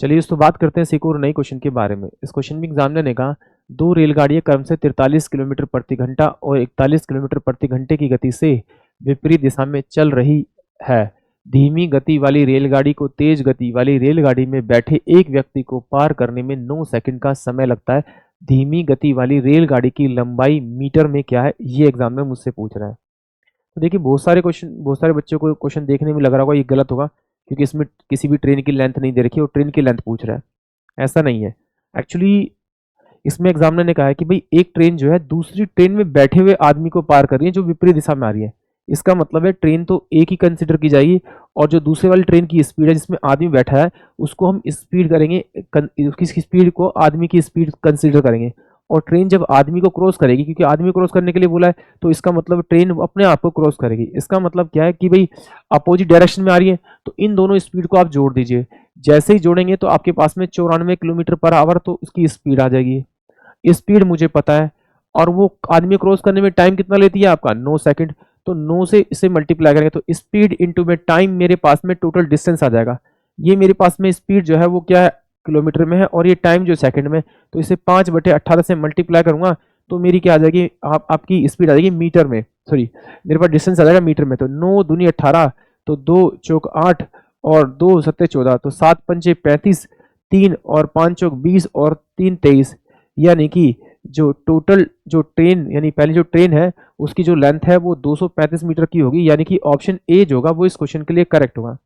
चलिए इस तो बात करते हैं एक और नई क्वेश्चन के बारे में। इस क्वेश्चन में एग्जामिनर ने कहा दो रेलगाड़ियां क्रम से 43 किलोमीटर प्रति घंटा और 41 किलोमीटर प्रति घंटे की गति से विपरीत दिशा में चल रही है। धीमी गति वाली रेलगाड़ी को तेज गति वाली रेलगाड़ी में बैठे एक व्यक्ति को पार करने में 9 सेकंड का समय लगता है। धीमी गति वाली रेलगाड़ी की लंबाई मीटर में क्या है, ये एग्जामिनर मुझसे पूछ रहा है। तो देखिए बहुत सारे बच्चों को क्वेश्चन देखने में लग रहा होगा ये गलत होगा, क्योंकि इसमें किसी भी ट्रेन की लेंथ नहीं दे रखी और ट्रेन की लेंथ पूछ रहा है। ऐसा नहीं है एक्चुअली। इसमें एग्जामिनर ने कहा है कि भाई एक ट्रेन जो है दूसरी ट्रेन में बैठे हुए आदमी को पार कर रही है जो विपरीत दिशा में आ रही है। इसका मतलब है ट्रेन तो एक ही कंसिडर की जाएगी और जो दूसरे वाली ट्रेन की स्पीड है जिसमें आदमी बैठा है उसको हम स्पीड करेंगे, उसकी स्पीड को आदमी की स्पीड कंसिडर करेंगे। और ट्रेन जब आदमी को क्रॉस करेगी, क्योंकि आदमी क्रॉस करने के लिए बोला है, तो इसका मतलब ट्रेन अपने आप को क्रॉस करेगी। इसका मतलब क्या है कि भाई अपोजिट डायरेक्शन में आ रही है, तो इन दोनों स्पीड को आप जोड़ दीजिए। जैसे ही जोड़ेंगे तो आपके पास में 94 किलोमीटर पर आवर तो उसकी स्पीड आ जाएगी। स्पीड मुझे पता है और वो आदमी क्रॉस करने में टाइम कितना लेती है आपका 9 सेकंड। तो 9 से इसे मल्टीप्लाई करेंगे तो स्पीड इंटू में टाइम मेरे पास में टोटल डिस्टेंस आ जाएगा। ये मेरे पास में स्पीड जो है वो क्या है किलोमीटर में है और ये टाइम जो सेकंड में, तो इसे 5/18 से मल्टीप्लाई करूंगा तो मेरी क्या आ जाएगी, आपकी स्पीड आ जाएगी मीटर में, सॉरी मेरे पास डिस्टेंस आ जाएगा मीटर में। तो 9 दूनी 18, तो 2 चौक 8 और 2 सत्ते 14, तो 7 पंचे 35, 3 और 5 चौक 20 और 3 23, यानी कि जो टोटल जो ट्रेन यानी पहली जो ट्रेन है उसकी जो लेंथ है वो 235 मीटर की होगी। यानी कि ऑप्शन ए जो होगा वो इस क्वेश्चन के लिए करेक्ट होगा।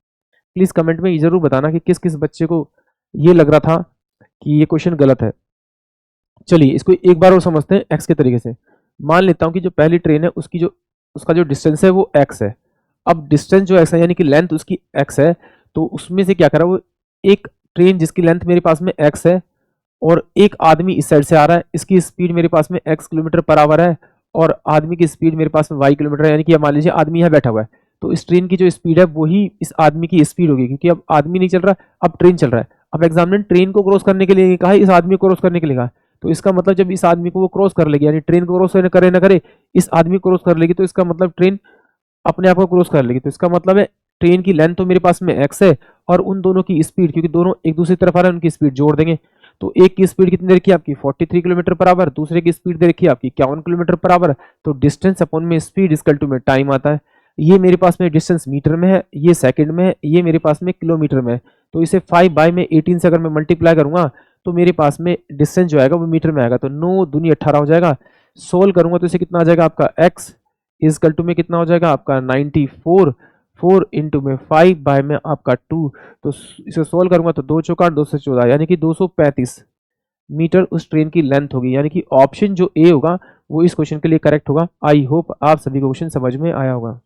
प्लीज कमेंट में जरूर बताना कि किस किस बच्चे को ये लग रहा था कि ये क्वेश्चन गलत है। चलिए इसको एक बार और समझते हैं एक्स के तरीके से। मान लेता हूं कि जो पहली ट्रेन है उसका जो डिस्टेंस है वो एक्स है। अब डिस्टेंस जो एक्स है यानी कि लेंथ उसकी एक्स है, तो उसमें से क्या करा वो एक ट्रेन जिसकी लेंथ मेरे पास में एक्स है और एक आदमी इस साइड से आ रहा है, इसकी स्पीड मेरे पास में x किलोमीटर पर आवर है और आदमी की स्पीड मेरे पास में y किलोमीटर है। यानी कि मान लीजिए आदमी यहाँ बैठा हुआ है, तो इस ट्रेन की जो स्पीड है वही इस आदमी की स्पीड होगी, क्योंकि अब आदमी नहीं चल रहा, अब ट्रेन चल रहा है। अब एग्जामिनर ट्रेन को क्रॉस करने के लिए कहा है, इस आदमी को क्रॉस करने के लिए कहा, तो इसका मतलब जब इस आदमी को वो क्रॉस कर लेगी, यानी ट्रेन को क्रॉस करे ना करे, इस आदमी को क्रॉस कर लेगी, तो इसका मतलब ट्रेन अपने आप को क्रॉस कर लेगी। तो इसका मतलब है ट्रेन की लेंथ तो मेरे पास में x है और उन दोनों की स्पीड, क्योंकि दोनों एक दूसरी तरफ आ रहे हैं, उनकी स्पीड जोड़ देंगे। तो एक की स्पीड कितनी दे रखी है आपकी 43 किलोमीटर पर आवर, दूसरे की स्पीड दे रखी है आपकी 51 किलोमीटर पर आवर। तो डिस्टेंस अपॉन में स्पीड इक्वल टू में टाइम आता है। ये मेरे पास में डिस्टेंस मीटर में है, ये सेकंड में है, ये मेरे पास में किलोमीटर में है। तो इसे 5/18 से अगर मैं मल्टीप्लाई करूंगा तो मेरे पास में डिस्टेंस जो आएगा वो मीटर में आएगा। तो 9 दूनी 18 हो जाएगा। सोल्व करूंगा तो इसे कितना आ जाएगा आपका x इक्वल टू में कितना हो जाएगा आपका 94, 4 इंटू में 5 बाय में आपका 2। तो इसे सोल्व करूंगा तो 2 चौका 2 से 14 यानी कि 235 मीटर उस ट्रेन की लेंथ होगी। यानी कि ऑप्शन जो ए होगा वो इस क्वेश्चन के लिए करेक्ट होगा। आई होप आप सभी को क्वेश्चन समझ में आया होगा।